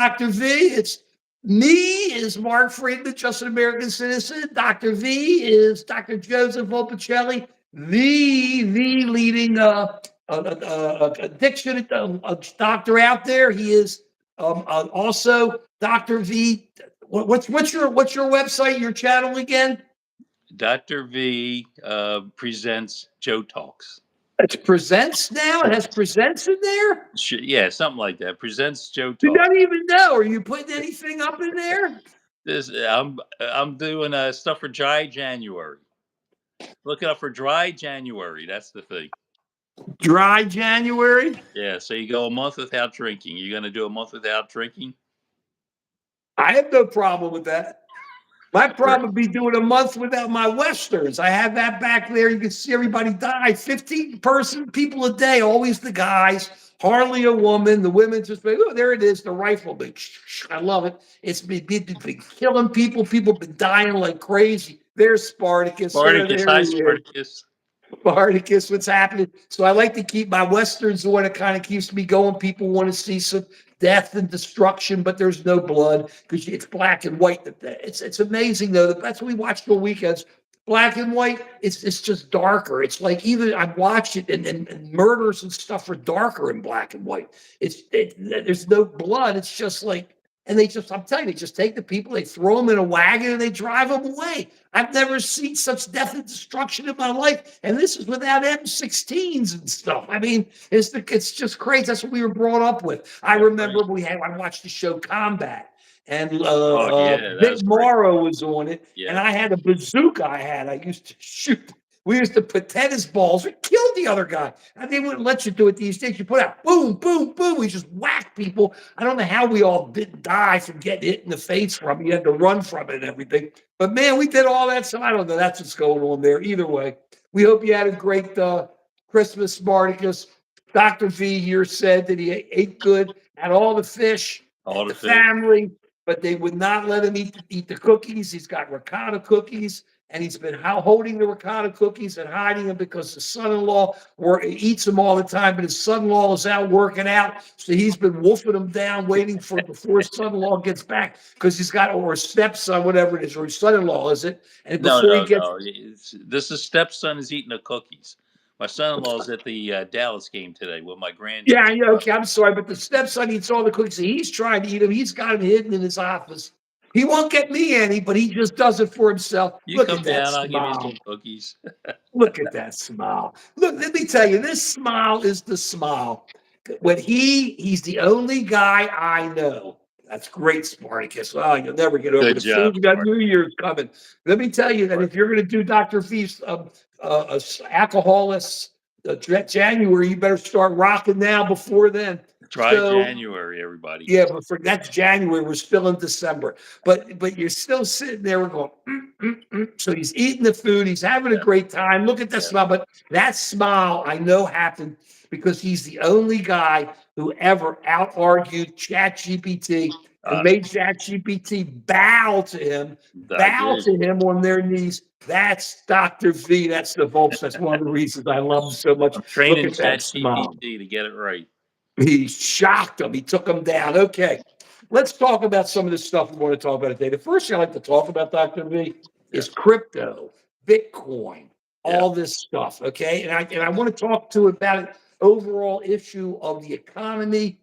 Dr. V. It's me is Mark Friedman, just an American citizen. Dr. V is Dr. Joseph Volpicelli, the leading addiction doctor out there. He is also Dr. V. What's your website, your channel again? Dr. V presents Joe Talks. It presents now. It has presents in there. Yeah, something like that. Presents Joe You Talks. don't even know. Are you putting anything up in there? I'm doing stuff for dry January. Looking up for dry January. That's the thing. Dry January. Yeah, so you go a month without drinking. You're going to do a month without drinking? I have no problem with that. My problem would be doing a month without my Westerns. I have that back there. You can see everybody die. 15 people a day, always the guys, hardly a woman. The women just, oh, there it is, the rifle. I love it. It's been killing people. People have been dying like crazy. There's Spartacus. Spartacus, hi, Spartacus. Spartacus, what's happening? So I like to keep my Westerns the one that kind of keeps me going. People want to see some death and destruction, but there's no blood because it's black and white. It's amazing though. That's what we watched for weekends. Black and white. It's just darker. It's like even I watched it and murders and stuff are darker in black and white. There's no blood. It's just like. And I'm telling you, they just take the people, they throw them in a wagon and they drive them away. I've never seen such death and destruction in my life. And this is without M16s and stuff. I mean, it's just crazy. That's what we were brought up with. I remember I watched the show Combat. And Vic Morrow was on it. Yeah. And I had a bazooka I used to shoot. We used to put tennis balls. We killed the other guy. And they wouldn't let you do it these days. You put out boom, boom, boom. We just whack people. I don't know how we all didn't die from getting hit in the face from it. You had to run from it and everything. But man, we did all that. So I don't know. That's what's going on there. Either way, we hope you had a great Christmas, Spartacus. Dr. V here said that he ate good, had all the fish, the family, but they would not let him eat the cookies. He's got ricotta cookies. And he's been holding the ricotta cookies and hiding them because his son-in-law eats them all the time, but his son-in-law is out working out. So he's been wolfing them down, waiting before his son-in-law gets back because he's got, or his stepson, whatever it is, or his son-in-law, is it? And No. This is stepson is eating the cookies. My son-in-law is at the Dallas game today with my grandson. Yeah, okay, I'm sorry, but the stepson eats all the cookies. He's trying to eat them. He's got them hidden in his office. He won't get me any, but he just does it for himself. You come down, I'll give you some cookies. Look at that smile. Look, let me tell you, this smile is the smile. When he's the only guy I know. That's great, Spartacus. Oh, you'll never get over it. You got New Year's coming. Let me tell you that if you're going to do Dr. V's alcoholics January, you better start rocking now before then. Try January, everybody. Yeah, but that's January. We're still in December. But you're still sitting there and going, So he's eating the food. He's having a great time. Look at that smile. But that smile, I know, happened because he's the only guy who ever out-argued ChatGPT and made ChatGPT bow to him on their knees. That's Dr. V. That's the Volps. That's one of the reasons I love him so much. I'm training ChatGPT to get it right. He shocked him. He took him down. Okay, let's talk about some of the stuff we want to talk about today. The first thing I like to talk about, Dr. V, is crypto, Bitcoin, all this stuff. Okay, and I want to talk about an overall issue of the economy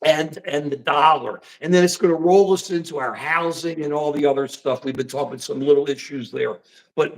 and the dollar, and then it's going to roll us into our housing and all the other stuff. We've been talking some little issues there, but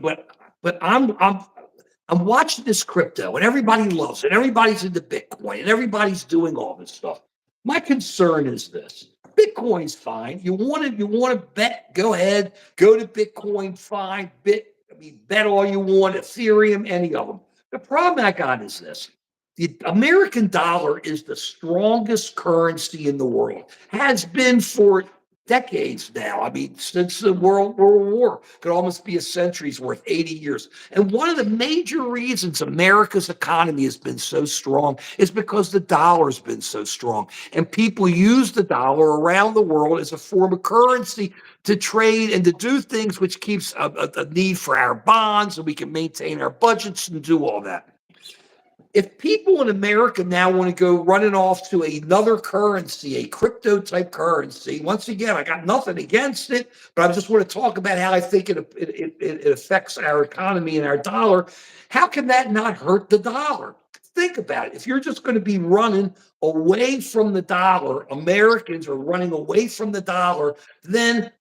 I'm watching this crypto and everybody loves it. Everybody's into Bitcoin and everybody's doing all this stuff. My concern is this. Bitcoin's fine. You want to bet, go ahead, go to Bitcoin, fine. Bet all you want, Ethereum, any of them. The problem I got is this. The American dollar is the strongest currency in the world. Has been for decades now. I mean, since the World War, could almost be a century's worth, 80 years. And one of the major reasons America's economy has been so strong is because the dollar's been so strong. And people use the dollar around the world as a form of currency to trade and to do things, which keeps a need for our bonds, and we can maintain our budgets and do all that. if people in America now want to go running off to another currency, a crypto type currency, once again, I got nothing against it, but I just want to talk about how I think it affects our economy and our dollar. How can that not hurt the dollar? Think about it. If you're just going to be running away from the dollar, Americans are running away from the dollar, then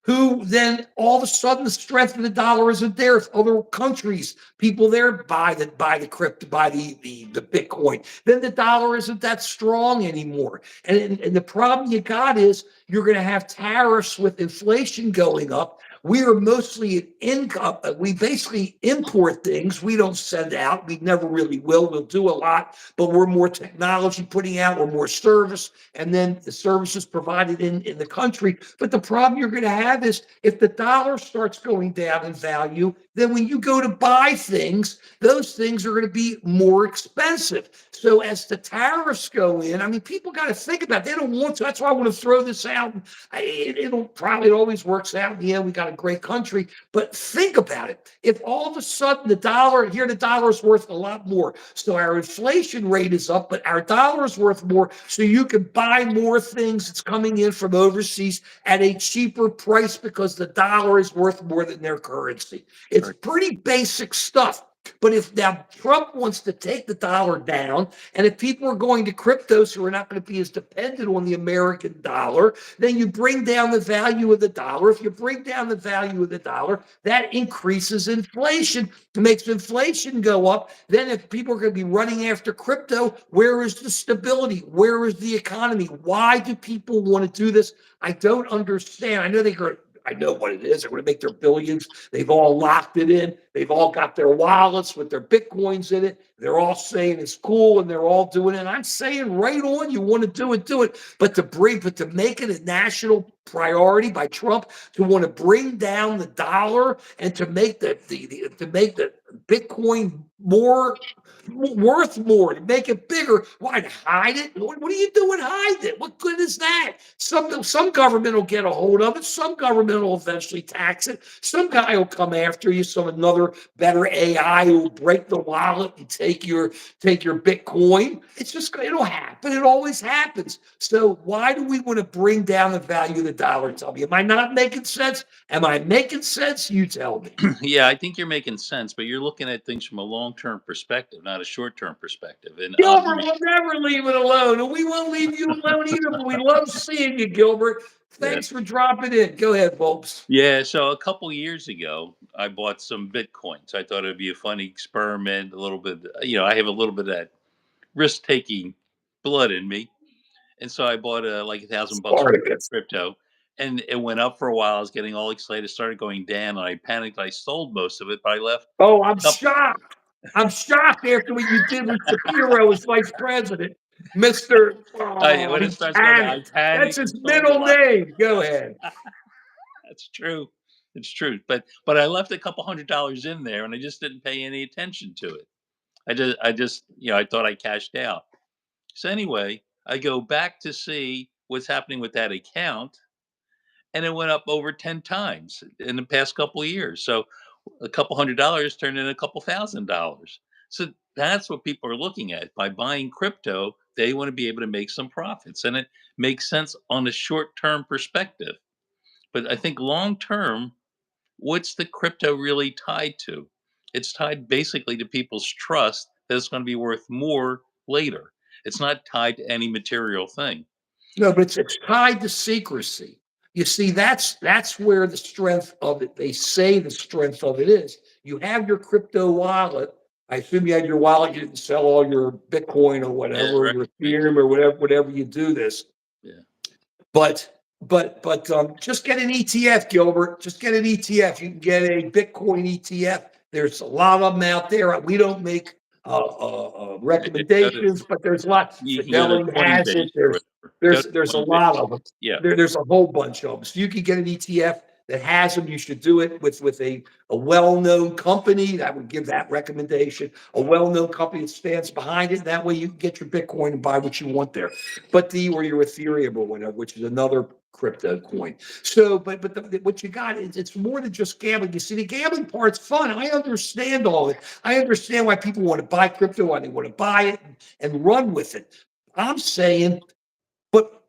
all of a sudden the strength of the dollar isn't there. If other countries, people there buy the crypto, buy the Bitcoin, then the dollar isn't that strong anymore. And the problem you got is you're going to have tariffs with inflation going up. We are mostly an income. We basically import things. We don't send out. We never really will. We'll do a lot, but we're more technology putting out. We're more service, and then the services provided in the country. But the problem you're going to have is if the dollar starts going down in value, then when you go to buy things, those things are going to be more expensive. So as the tariffs go in, I mean, people got to think about it. They don't want to. That's why I want to throw this out. It always works out. Yeah, we got a great country, but think about it. If all of a sudden the dollar is worth a lot more, so our inflation rate is up, but our dollar is worth more, so you can buy more things that's coming in from overseas at a cheaper price because the dollar is worth more than their currency. It's pretty basic stuff. But if now Trump wants to take the dollar down, and if people are going to cryptos who are not going to be as dependent on the American dollar, then you bring down the value of the dollar. If you bring down the value of the dollar, that increases inflation. It makes inflation go up. Then if people are going to be running after crypto, where is the stability? Where is the economy? Why do people want to do this? I don't understand. I know what it is. They're going to make their billions. They've all locked it in. They've all got their wallets with their Bitcoins in it. They're all saying it's cool and they're all doing it. And I'm saying right on, you want to do it, do it. But to make it a national priority by Trump to want to bring down the dollar and to make the Bitcoin more worth more, to make it bigger. Why, to hide it? What are you doing hide it? What good is that? Some government will get a hold of it. Some government will eventually tax it. Some guy will come after you. Another better AI will break the wallet and take your Bitcoin. It'll happen. It always happens. So why do we want to bring down the value of the dollar? Tell me, am I not making sense? Am I making sense? You tell me. Yeah, I think you're making sense, but you're looking at things from a long-term perspective, not a short-term perspective. And Gilbert will never leave it alone, and we won't leave you alone either. But we love seeing you, Gilbert. yeah, Thanks for dropping in. Go ahead, folks. yeah. So a couple years ago, I bought some Bitcoins. I thought it'd be a funny experiment, a little bit. I have a little bit of that risk-taking blood in me, and so I bought like $1,000 worth of Spartacus. crypto, and it went up for a while. I was getting all excited, started going down, and I panicked. I sold most of it, but I left Oh, I'm a couple. shocked. I'm shocked after what you did with Shapiro as vice president, Mr. Oh, When it he starts going down, I panicked. That's panicked his and sold a middle lot. name. Go ahead. That's true. It's true. But I left a couple $100 in there, and I just didn't pay any attention to it. I thought I cashed out. So anyway, I go back to see what's happening with that account, and it went up over 10 times in the past couple of years. So a couple $100 turned into a couple $1,000. So that's what people are looking at. By buying crypto, they want to be able to make some profits, and it makes sense on a short-term perspective. But I think long term, what's the crypto really tied to? It's tied basically to people's trust that it's going to be worth more later. It's not tied to any material thing. No, but it's tied to secrecy. You see, that's where the strength of it. They say the strength of it is. You have your crypto wallet. I assume you had your wallet. You didn't sell all your Bitcoin or Yeah, whatever, or right. your Ethereum or whatever you do this. Yeah. But just get an ETF, Gilbert. Just get an ETF. You can get a Bitcoin ETF. There's a lot of them out there. We don't make Go to, recommendations, but there's a lot. you can go to Fidelity has it. Coinbase or whatever. Go to There's a lot Coinbase. of them. Yeah. There's a whole bunch of them. So you can get an ETF that has them. You should do it with a well-known company that would give that recommendation. A well-known company that stands behind it. That way you can get your Bitcoin and buy what you want there. But or your Ethereum or whatever, which is another crypto coin. So, what you got is it's more than just gambling. You see, the gambling part's fun. I understand all it. I understand why people want to buy crypto, why they want to buy it and run with it. I'm saying, but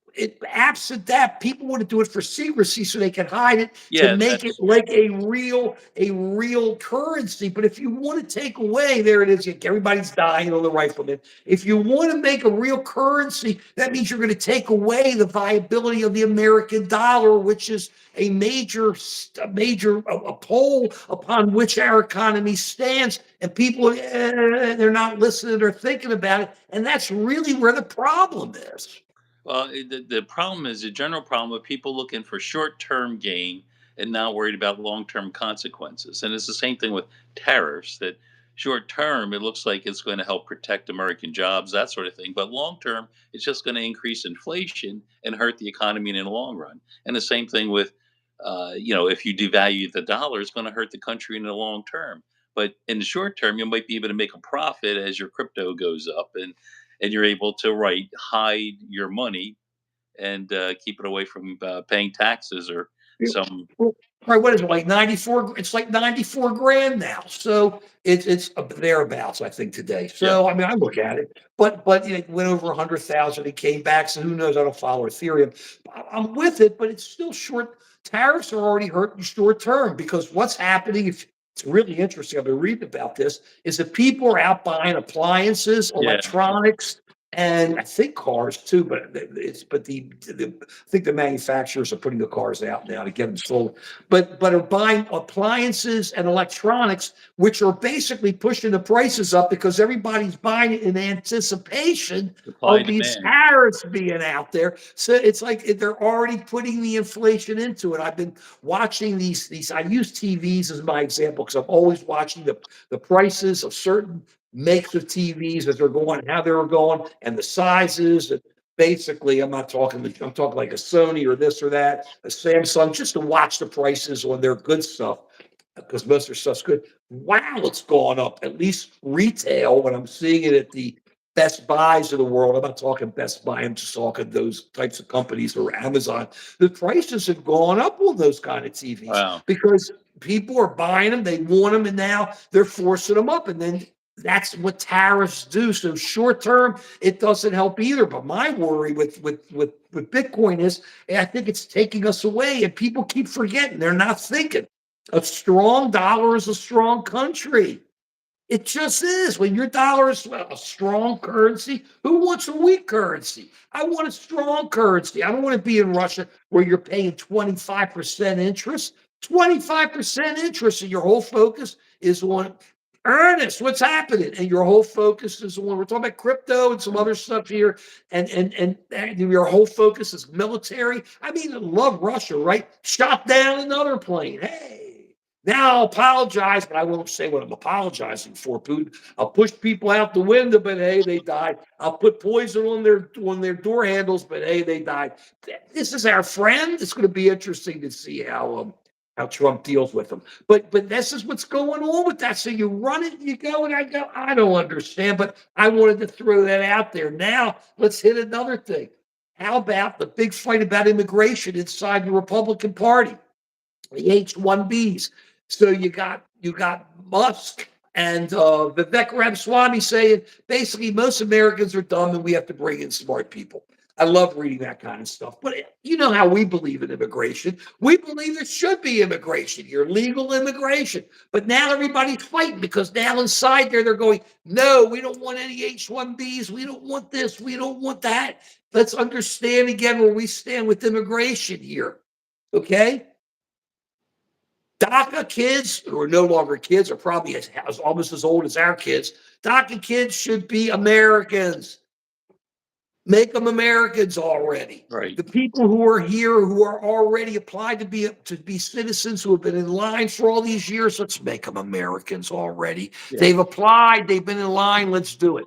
absent that, people want to do it for secrecy so they can hide it to Yeah, make it that's like a real currency. But if you want to take away, there it is. Everybody's dying on the rifleman. If you want to make a real currency, that means you're going to take away the viability of the American dollar, which is a pole upon which our economy stands. And people, they're not listening or thinking about it. And that's really where the problem is. well, the problem is the general problem of people looking for short-term gain and not worried about long-term consequences. And it's the same thing with tariffs. That short term, it looks like it's going to help protect American jobs, that sort of thing. But long term, it's just going to increase inflation and hurt the economy in the long run. And the same thing with, if you devalue the dollar, it's going to hurt the country in the long term. But in the short term, you might be able to make a profit as your crypto goes up, and you're able to hide your money and keep it away from paying taxes or some. Well, right, what is it, like 94? It's like 94 grand now. So it's thereabouts, I think, today. Yeah. So I mean, I look at it, but it went over 100,000. It came back. So who knows? I don't follow Ethereum. I'm with it, but it's still short. Tariffs are already hurting short term because what's happening, if it's really interesting, I've been reading about this, is that people are out buying appliances, Yeah. electronics, and I think cars too, but I think the manufacturers are putting the cars out now to get them sold, but are buying appliances and electronics, which are basically pushing the prices up because everybody's buying it in anticipation Supply of and these demand. tariffs being out there. So it's like they're already putting the inflation into it. I've been watching these. I use TVs as my example because I'm always watching the prices of certain makes of TVs as they're going, how they're going, and the sizes. And basically, I'm talking like a Sony or this or that, a Samsung, just to watch the prices on their good stuff because most of their stuff's good. Wow, it's gone up. At least retail, when I'm seeing it at the Best Buys of the world. I'm not talking Best Buy. I'm just talking those types of companies or Amazon. The prices have gone up on those kind of TVs Wow. because people are buying them. They want them, and now they're forcing them up. And then that's what tariffs do. So short term, it doesn't help either. But my worry with Bitcoin is, I think it's taking us away, and people keep forgetting. They're not thinking. A strong dollar is a strong country. It just is. When your dollar is a strong currency, who wants a weak currency? I want a strong currency. I don't want to be in Russia where you're paying 25% interest. 25% interest, and your whole focus is on Ernest, what's happening? And your whole focus is on, we're talking about crypto and some other stuff here, and your whole focus is military. I mean, I love Russia, right? Shot down another plane. Hey, now I'll apologize, but I won't say what I'm apologizing for, Putin. I'll push people out the window, but hey, they died. I'll put poison on their door handles, but hey, they died. This is our friend. It's going to be interesting to see how Trump deals with them. But this is what's going on with that. So you run it, you go, and I go, I don't understand, but I wanted to throw that out there. Now let's hit another thing. How about the big fight about immigration inside the Republican Party? The H-1Bs. So you got Musk and Vivek Ramaswamy saying basically most Americans are dumb and we have to bring in smart people. I love reading that kind of stuff. But you know how we believe in immigration. We believe there should be immigration here, legal immigration. But now everybody's fighting because now inside there they're going, no, we don't want any H-1Bs. We don't want this. We don't want that. Let's understand again where we stand with immigration here. Okay? DACA kids who are no longer kids are probably almost as old as our kids. DACA kids should be Americans. Make them Americans already. Right. The people who are here who are already applied to be citizens who have been in line for all these years, let's make them Americans already. Yeah. They've applied, they've been in line, let's do it.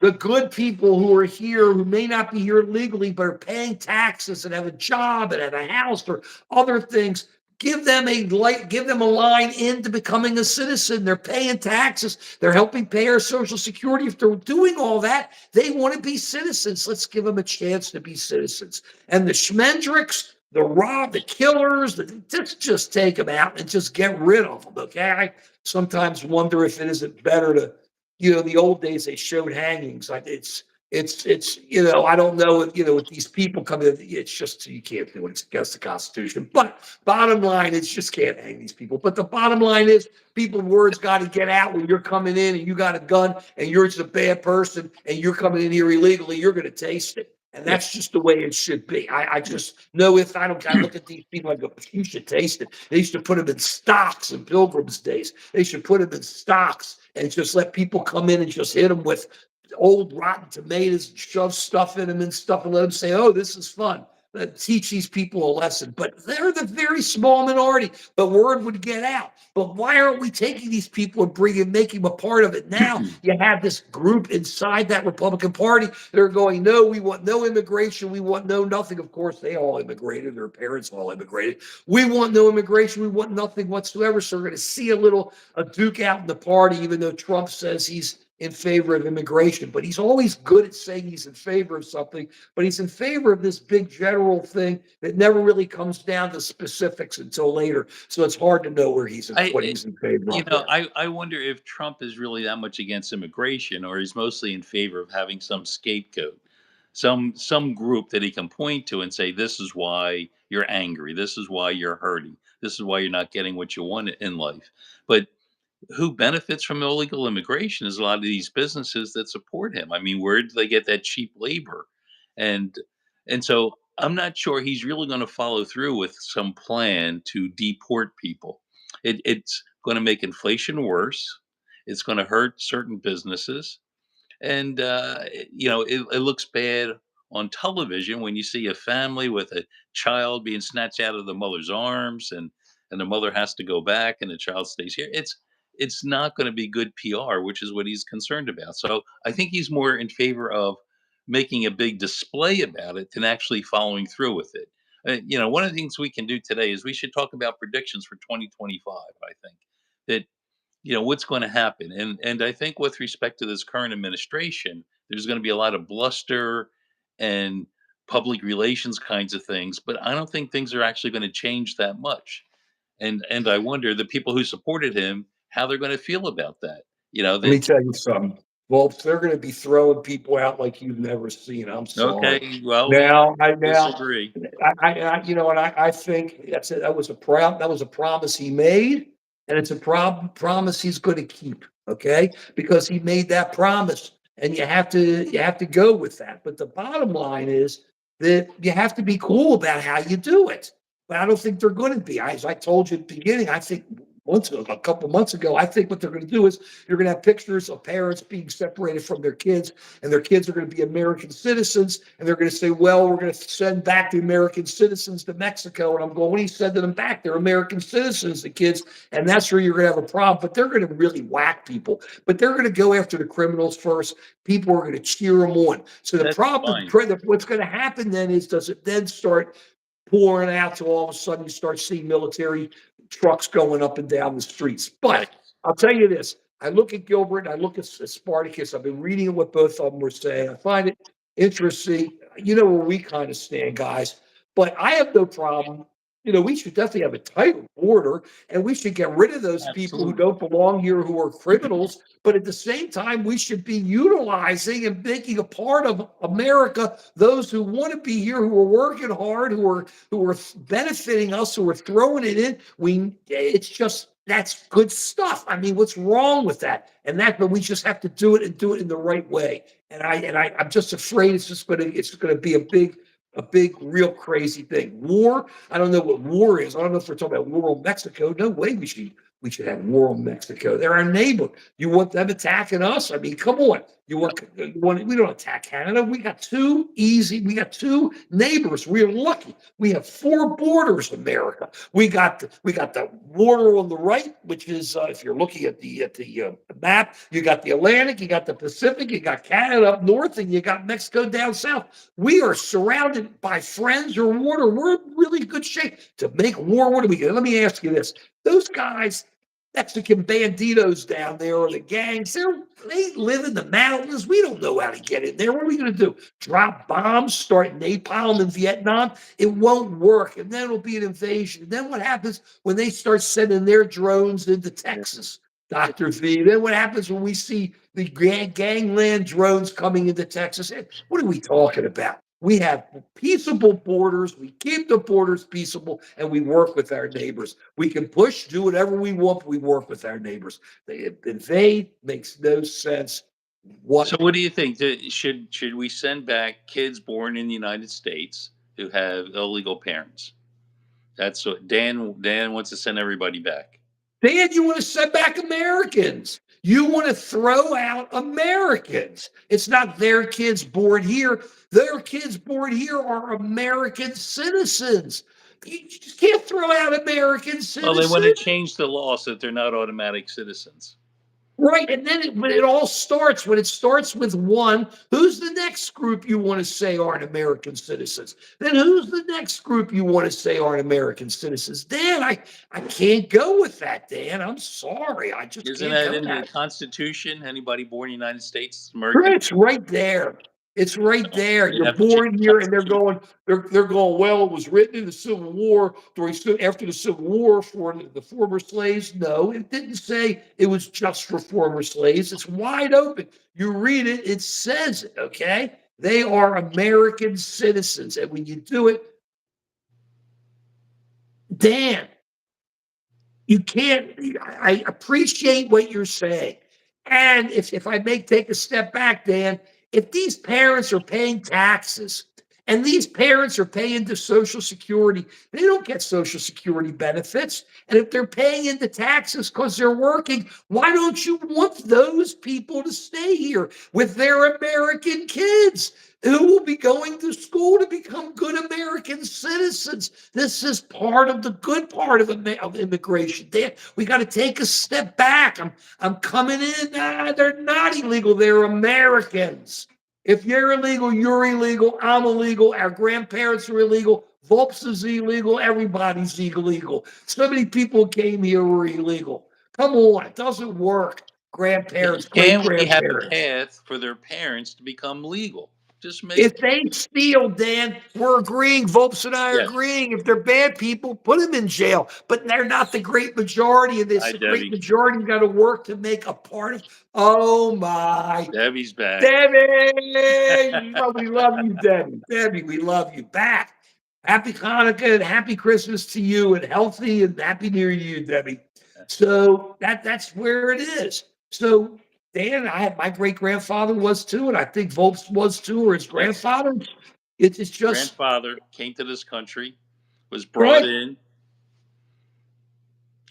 The good people who are here, who may not be here legally, but are paying taxes and have a job and have a house or other things, give them a line into becoming a citizen. They're paying taxes. They're helping pay our Social Security. If they're doing all that, they want to be citizens. Let's give them a chance to be citizens. And the Schmendricks, the killers, just take them out and just get rid of them. Okay. I sometimes wonder if it isn't better to, the old days they showed hangings. Like it's, I don't know if, with these people coming in, it's just, you can't do it. It's against the Constitution. But bottom line is just can't hang these people. But the bottom line is people words got to get out when you're coming in and you got a gun and you're just a bad person and you're coming in here illegally, you're going to taste it. And Yeah. that's just the way it should be. I just know if I look at these people, I go, you should taste it. They used to put them in stocks in Pilgrim's days. They should put them in stocks and just let people come in and just hit them with old rotten tomatoes and shove stuff in them and stuff and let them say, oh, this is fun. Teach these people a lesson. But they're the very small minority. But word would get out. But why aren't we taking these people and making them a part of it now? You have this group inside that Republican Party. They're going, no, we want no immigration. We want no nothing. Of course, they all immigrated. Their parents all immigrated. We want no immigration. We want nothing whatsoever. So we're going to see a duke out in the party, even though Trump says he's in favor of immigration. But he's always good at saying he's in favor of something, but he's in favor of this big general thing that never really comes down to specifics until later. So it's hard to know what he's in favor of. I wonder if Trump is really that much against immigration, or he's mostly in favor of having some scapegoat, some group that he can point to and say, this is why you're angry, this is why you're hurting, this is why you're not getting what you want in life. But who benefits from illegal immigration is a lot of these businesses that support him. I mean, where do they get that cheap labor? And so I'm not sure he's really going to follow through with some plan to deport people. It's going to make inflation worse. It's going to hurt certain businesses, and it looks bad on television when you see a family with a child being snatched out of the mother's arms, and the mother has to go back and the child stays here. It's not going to be good PR, which is what he's concerned about. So I think he's more in favor of making a big display about it than actually following through with it. One of the things we can do today is we should talk about predictions for 2025. I think that what's going to happen, and I think with respect to this current administration, there's going to be a lot of bluster and public relations kinds of things, but I don't think things are actually going to change that much. And I wonder the people who supported him, how they're going to feel about that. Let me That tell you something. Well, they're going to be throwing people out like you've never seen. I'm sorry. okay, well, we Now, disagree. and I think that was a promise he made, and it's a promise he's going to keep. Okay, because he made that promise, and you have to go with that. But the bottom line is that you have to be cool about how you do it. But I don't think they're going to be. As I told you at the beginning, I think a couple months ago, I think what they're going to do is you're going to have pictures of parents being separated from their kids, and their kids are going to be American citizens, and they're going to say, well, we're going to send back the American citizens to Mexico. And I'm going, what are you sending them back? They're American citizens, the kids. And that's where you're going to have a problem. But they're going to really whack people. But they're going to go after the criminals first. People are going to cheer them on. So the That's problem, fine. what's going to happen then is, does it then start pouring out till all of a sudden you start seeing military trucks going up and down the streets? But I'll tell you this. I look at Gilbert and I look at Spartacus. I've been reading what both of them were saying. I find it interesting. You know where we kind of stand, guys. But I have no problem. We should definitely have a tighter border, and we should get rid of those people who Absolutely. don't belong here, who are criminals. But at the same time, we should be utilizing and making a part of America those who want to be here, who are working hard, who are benefiting us, who are throwing it in. It's just, that's good stuff. I mean, what's wrong with that? But we just have to do it and do it in the right way. I'm just afraid it's gonna be a big, real crazy thing. War. I don't know what war is. I don't know if we're talking about war on Mexico. No way we should have war on Mexico. They're our neighbor. You want them attacking us? I mean, come on. We don't attack Canada. We got two neighbors. We're lucky. We have four borders, America. We got the border on the right, which is, if you're looking at the map, you got the Atlantic, you got the Pacific, you got Canada up north, and you got Mexico down south. We are surrounded by friends or water. We're in really good shape to make war. What do we do? Let me ask you this. Those guys, Mexican banditos down there or the gangs. They live in the mountains. We don't know how to get in there. What are we going to do? Drop bombs, start napalm in Vietnam? It won't work. And then it'll be an invasion. And then what happens when they start sending their drones into Texas? Dr. V. Then what happens when we see the gangland drones coming into Texas? What are we talking about? We have peaceable borders. We keep the borders peaceable, and we work with our neighbors. We can push, do whatever we want. But we work with our neighbors. They invade makes no sense. So what do you think? Should we send back kids born in the United States who have illegal parents? That's what Dan wants to send everybody back. Dan, you want to send back Americans. You want to throw out Americans. It's not their kids born here. Their kids born here are American citizens. You just can't throw out American Well, they citizens. want to change the law so that they're not automatic citizens. Right. And then when it all starts, when it starts with one, who's the next group you want to say aren't American citizens? Then who's the next group you want to say aren't American citizens? Dan, I can't go with that, Dan. I'm sorry. I just Isn't can't that go in with the that. Constitution? Anybody born in the United States is American. It's right there. It's right there. They You're have to change born the here, and they're Constitution. going. Well, it was written in the Civil War after the Civil War for the former slaves. No, it didn't say it was just for former slaves. It's wide open. You read it, it says it. Okay, they are American citizens, and when you do it, Dan, you can't. I appreciate what you're saying. And if I may take a step back, Dan, if these parents are paying taxes and these parents are paying to Social Security, they don't get Social Security benefits. And if they're paying into taxes because they're working, why don't you want those people to stay here with their American kids who will be going to school to become good American citizens? This is part of the good part of immigration. We got to take a step back. I'm coming in. They're not illegal. They're Americans. If you're illegal, you're illegal. I'm illegal. Our grandparents are illegal. Volps is illegal. Everybody's illegal. So many people came here were illegal. Come on, it doesn't work. Grandparents, great Can we have a grandparents. path for their parents to become legal? Just make If they steal, Dan, we're agreeing. Volps and I are yes. agreeing. If they're bad people, put them in jail. But they're not the great majority of this. Hi, The great Debbie. majority got to work to make a part of. Oh my, Debbie's back. Debbie! Oh, we love you, Debbie. Debbie, we love you. Back. Happy Hanukkah and happy Christmas to you, and healthy and happy New Year to you, Debbie. So that's where it is. So Dan, my great grandfather was too, and I think Volks was too, or his grandfather. It's just Grandfather came to this country, was right. brought in.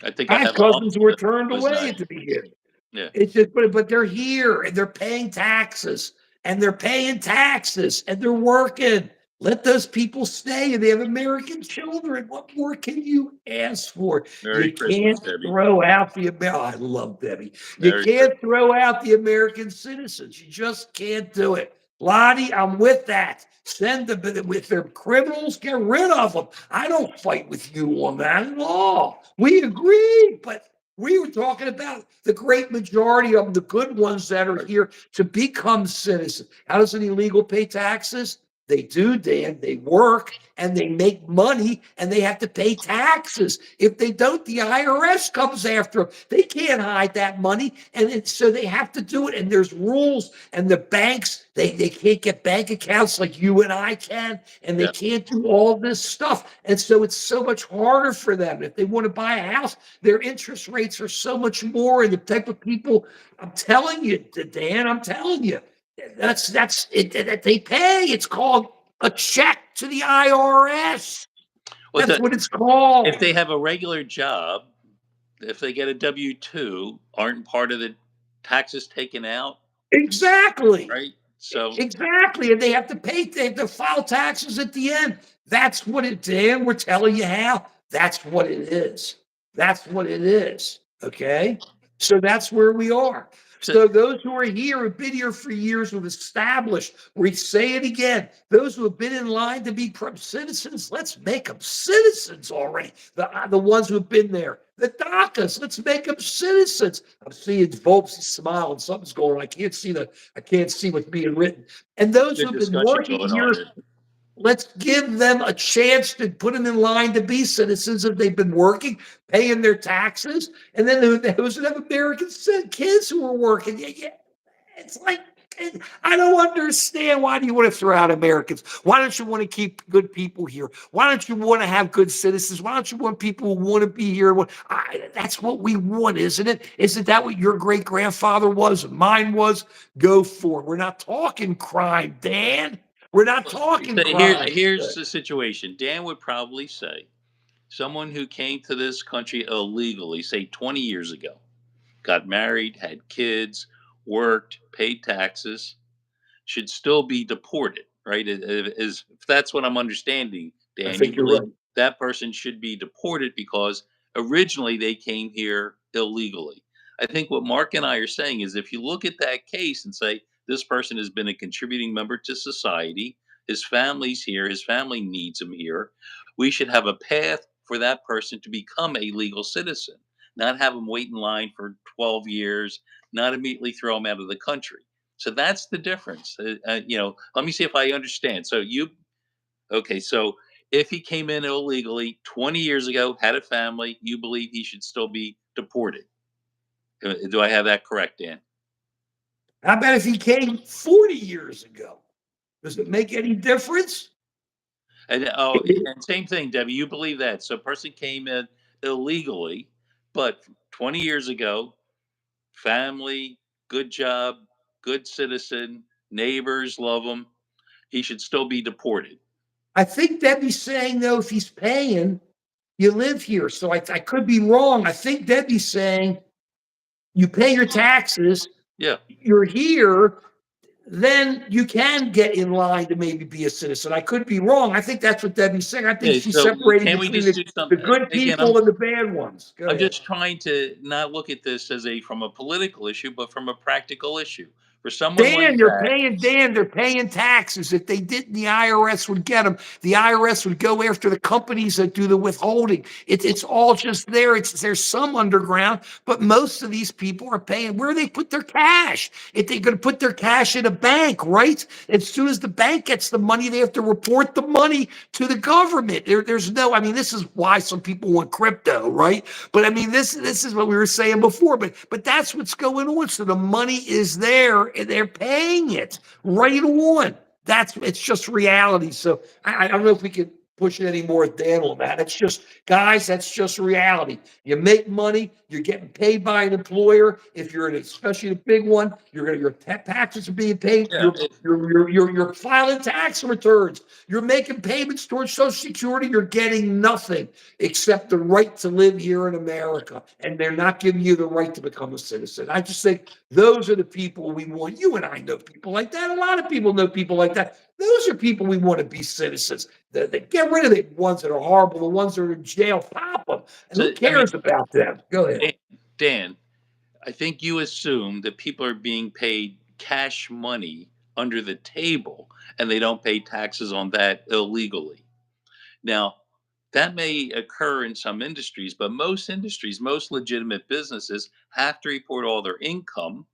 I think I I had have an uncle cousins who were that turned was away not. at the beginning. Yeah. It's just, but they're here and they're paying taxes and they're paying taxes and they're working. Let those people stay and they have American children. What more can you ask for? Merry You Christmas, can't Debbie. throw out the American. I love Debbie. You Merry can't throw out the American citizens. You just can't do it. Lottie, I'm with that. Send them with their criminals, get rid of them. I don't fight with you on that at all. We agree, but we were talking about the great majority of the good ones that are here to become citizens. How does an illegal pay taxes? They do, Dan. They work and they make money and they have to pay taxes. If they don't, the IRS comes after them. They can't hide that money. And so they have to do it. And there's rules. And the banks, they can't get bank accounts like you and I can. And they can't do all this stuff. And so it's so much harder for them. If they want to buy a house, their interest rates are so much more. And the type of people, I'm telling you, Dan, I'm telling you. That's it that they pay. It's called a check to the IRS. Well, That's what it's called. if they have a regular job, if they get a W-2, aren't part of the taxes taken out? Exactly. Right. So exactly. And they have to file taxes at the end. That's what it Dan, we're telling you how. That's what it is. That's what it is. Okay. So that's where we are. So those who are here have been here for years, who've established, we say it again, those who have been in line to be citizens, let's make them citizens already. The ones who have been there. the DACAs. Let's make them citizens. I'm seeing Volp's smiling. Something's going on. I can't see what's being written. And those Good who've been discussion working going on here, here. let's give them a chance to put them in line to be citizens if they've been working, paying their taxes. And then those that have American kids who are working. Yeah, it's like, I don't understand. Why do you want to throw out Americans? Why don't you want to keep good people here? Why don't you want to have good citizens? Why don't you want people who want to be here? That's what we want, isn't it? Isn't that what your great grandfather was? Mine was. Go for it. We're not talking crime, Dan. We're not talking So crime. here's the situation. Dan would probably say someone who came to this country illegally, say 20 years ago, got married, had kids, worked, paid taxes, should still be deported, right? If that's what I'm understanding, I Dan, you think you're believe right. that person should be deported because originally they came here illegally. I think what Mark and I are saying is if you look at that case and say this person has been a contributing member to society, his family's here, his family needs him here, we should have a path for that person to become a legal citizen, not have him wait in line for 12 years, not immediately throw him out of the country. So that's the difference. Let me see if I understand. Okay, so if he came in illegally 20 years ago, had a family, you believe he should still be deported. Do I have that correct, Dan? How about if he came 40 years ago? Does it make any difference? And same thing, Debbie. You believe that? So, a person came in illegally, but 20 years ago, family, good job, good citizen, neighbors love him. He should still be deported. I think Debbie's saying, though, if he's paying, you live here. So I could be wrong. I think Debbie's saying you pay your taxes, Yeah. you're here, then you can get in line to maybe be a citizen. I could be wrong. I think that's what Debbie's saying. I think Okay, she's so separating can we between just do the something? good Again, people and the bad ones. Go I'm ahead. just trying to not look at this as a from a political issue, but from a practical issue. For someone like that, Dan, they're paying taxes. If they didn't, the IRS would get them. The IRS would go after the companies that do the withholding. It's all just there. There's some underground, but most of these people are paying where they put their cash. If they're going to put their cash in a bank, right? As soon as the bank gets the money, they have to report the money to the government. There's no, I mean, this is why some people want crypto, right? But I mean, this is what we were saying before. But that's what's going on. So the money is there, and they're paying it right on. It's just reality. So I don't know if we could push it any more, Dan, on that. It's just, guys, that's just reality. You make money, you're getting paid by an employer. If you're especially a big one, your taxes are being paid. yeah, You're filing tax returns. You're making payments towards Social Security. You're getting nothing except the right to live here in America, and they're not giving you the right to become a citizen. I just think those are the people we want. You and I know people like that. A lot of people know people like that. Those are people we want to be citizens. Get rid of the ones that are horrible, the ones that are in jail, pop them. And who so I mean, cares about them? Go ahead. Dan, I think you assume that people are being paid cash money under the table, and they don't pay taxes on that illegally. Now, that may occur in some industries, but most industries, most legitimate businesses have to report all their income.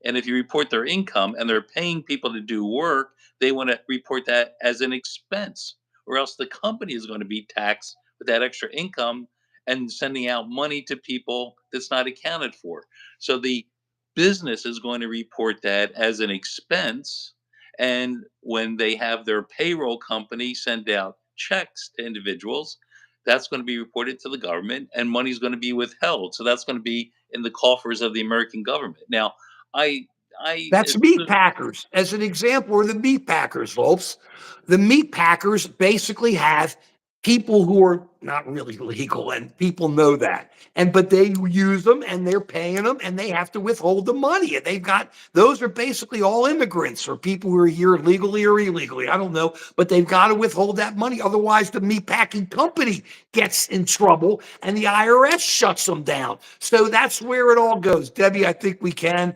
And if you report their income and they're paying people to do work, they want to report that as an expense, or else the company is going to be taxed with that extra income and sending out money to people that's not accounted for. So the business is going to report that as an expense. And when they have their payroll company send out checks to individuals, that's going to be reported to the government and money is going to be withheld. So that's going to be in the coffers of the American government. Now, I I That's meat packers. As an example, are the meat packers, folks. The meat packers basically have people who are not really legal, and people know that. But they use them, and they're paying them, and they have to withhold the money. And those are basically all immigrants or people who are here legally or illegally. I don't know, but they've got to withhold that money. Otherwise, the meat packing company gets in trouble, and the IRS shuts them down. So that's where it all goes. Debbie, I think they can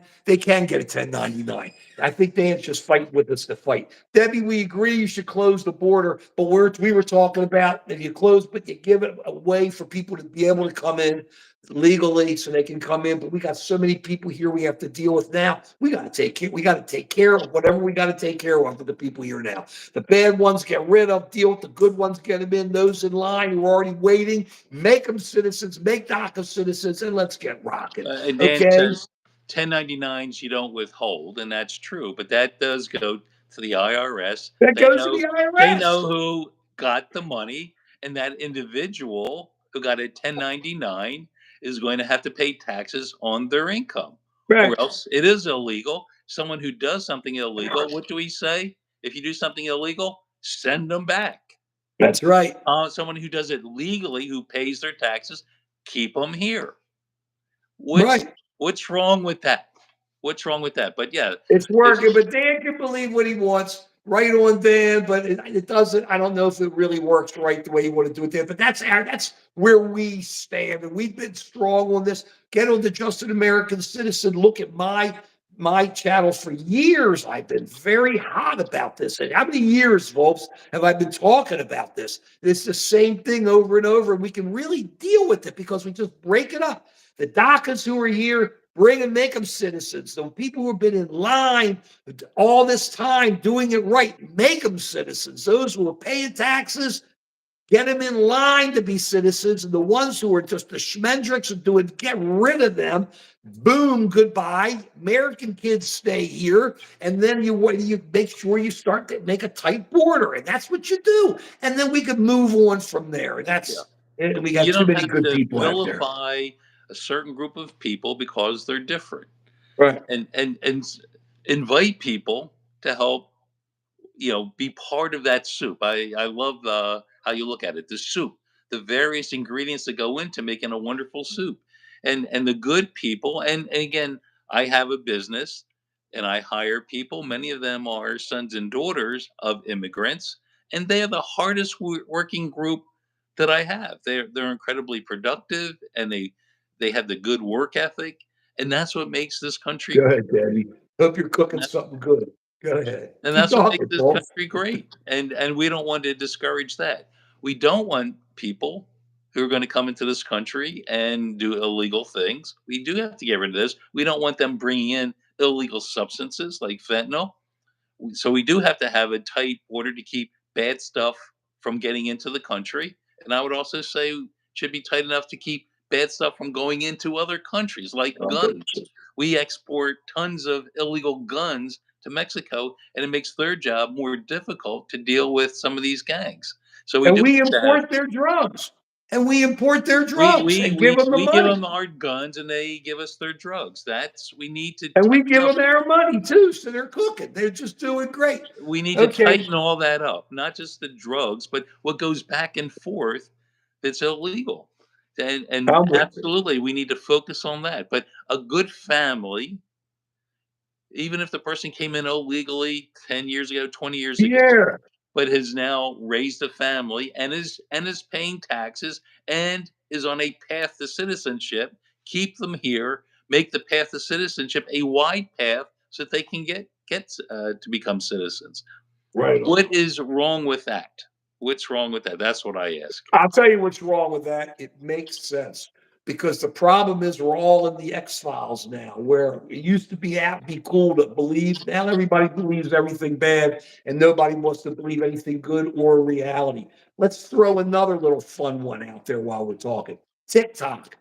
get a 1099. I think Dan's just fighting with us to fight. Debbie, we agree you should close the border, but we were talking about if you close, but you give it a way for people to be able to come in legally so they can come in. But we got so many people here we have to deal with now. We got to take care of whatever we got to take care of for the people here now. The bad ones get rid of, deal with the good ones, get them in, those in line who are already waiting, make them citizens, make DACA citizens, and let's get rocking. And Dan Okay? says 1099s you don't withhold, and that's true, but that does go to the IRS. That They goes to know the they IRS. know who got the money, and that individual who got a 1099 is going to have to pay taxes on their income, or Right. else it is illegal. Someone who does something illegal, what do we say? If you do something illegal, send them back. That's right. Someone who does it legally, who pays their taxes, keep them here. What's Right. what's wrong with that? What's wrong with that? But yeah, It's if working, but Dan can believe what he wants. Right on, Dan, but it doesn't. I don't know if it really works right the way you want to do it there. But that's where we stand, and we've been strong on this. Get on the Just an American Citizen. Look at my channel for years. I've been very hot about this. And how many years, folks, have I been talking about this? It's the same thing over and over, and we can really deal with it because we just break it up. The DACAs who are here, bring and make them citizens. The people who have been in line all this time doing it right, make them citizens. Those who are paying taxes, get them in line to be citizens. And the ones who are just the schmendricks and doing, get rid of them. Boom, goodbye. American kids stay here. And then you make sure you start to make a tight border. And that's what you do. And then we can move on from there. yeah, And we got you too don't many have good to people out there. vilify a certain group of people because they're different, Right. and invite people to help, be part of that soup. I love how you look at it. The soup, the various ingredients that go into making a wonderful soup, and the good people. And again, I have a business, and I hire people. Many of them are sons and daughters of immigrants, and they are the hardest working group that I have. They're incredibly productive, and they have the good work ethic, and that's what makes this country Go great. ahead, Daddy. Hope you're cooking And something good. Go ahead. and Keep that's what makes talking, this Paul. country great, and we don't want to discourage that. We don't want people who are gonna come into this country and do illegal things. We do have to get rid of this. We don't want them bringing in illegal substances like fentanyl. So we do have to have a tight border to keep bad stuff from getting into the country, and I would also say should be tight enough to keep bad stuff from going into other countries, like I'm guns. good. We export tons of illegal guns to Mexico, and it makes their job more difficult to deal with some of these gangs. So we And do we have to have import their drugs. And we import their we drugs we and give we them the we give money. them our guns, and they give us their drugs. That's we need to And we tighten give up. them our money too. So they're cooking. They're just doing great. We need to Okay. tighten all that up, not just the drugs, but what goes back and forth that's illegal. And I'm with you. absolutely, we need to focus on that. But a good family, even if the person came in illegally 10 years ago, 20 years ago, Yeah. but has now raised a family and is paying taxes and is on a path to citizenship, keep them here, make the path to citizenship a wide path so that they can get to become citizens. Right on. What is wrong with that? What's wrong with that? That's what I ask. I'll tell you what's wrong with that. It makes sense because the problem is we're all in the X Files now, where it used to be cool to believe. Now everybody believes everything bad, and nobody wants to believe anything good or reality. Let's throw another little fun one out there while we're talking. TikTok.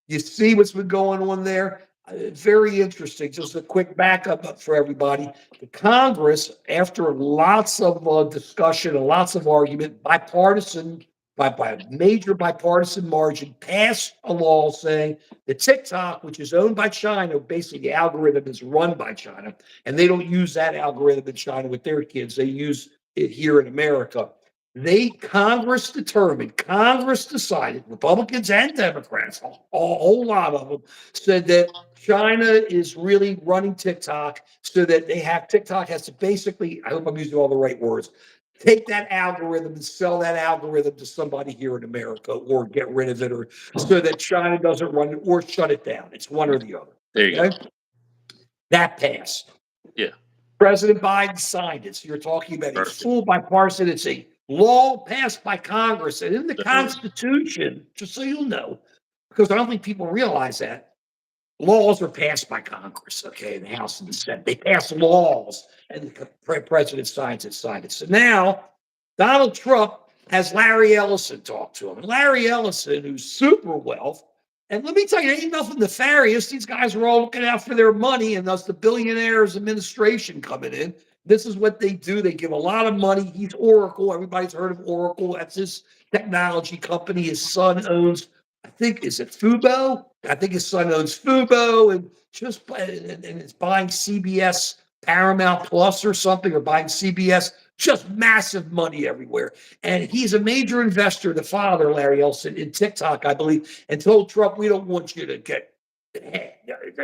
You see what's been going on there? Very interesting. Just a quick backup for everybody. The Congress, after lots of discussion and lots of argument, bipartisan, by a major bipartisan margin, passed a law saying that TikTok, which is owned by China, basically the algorithm is run by China, and they don't use that algorithm in China with their kids. They use it here in America. Congress decided, Republicans and Democrats, a whole lot of them said that China is really running TikTok so that TikTok has to basically, I hope I'm using all the right words, take that algorithm and sell that algorithm to somebody here in America or get rid of it or so that China doesn't run it or shut it down. It's one or the other. There you go. Okay. That passed. Yeah. President Biden signed it. So you're talking about a Perfect. full bipartisan. It's a law passed by Congress. And in the Sure. Constitution, just so you know, because I don't think people realize that, laws are passed by Congress, okay, in the House and the Senate. They pass laws, and the president signs it, signs it. So now Donald Trump has Larry Ellison talk to him. And Larry Ellison, who's super wealth, and let me tell you, ain't nothing nefarious. These guys are all looking out for their money, and thus the billionaires administration coming in. This is what they do. They give a lot of money. He's Oracle. Everybody's heard of Oracle. That's his technology company. His son owns, I think, is it Fubo? I think his son owns Fubo, and it's buying CBS Paramount Plus or something, or buying CBS. Just massive money everywhere. And he's a major investor, the father, Larry Ellison, in TikTok, I believe, and told Trump, we don't want you to get,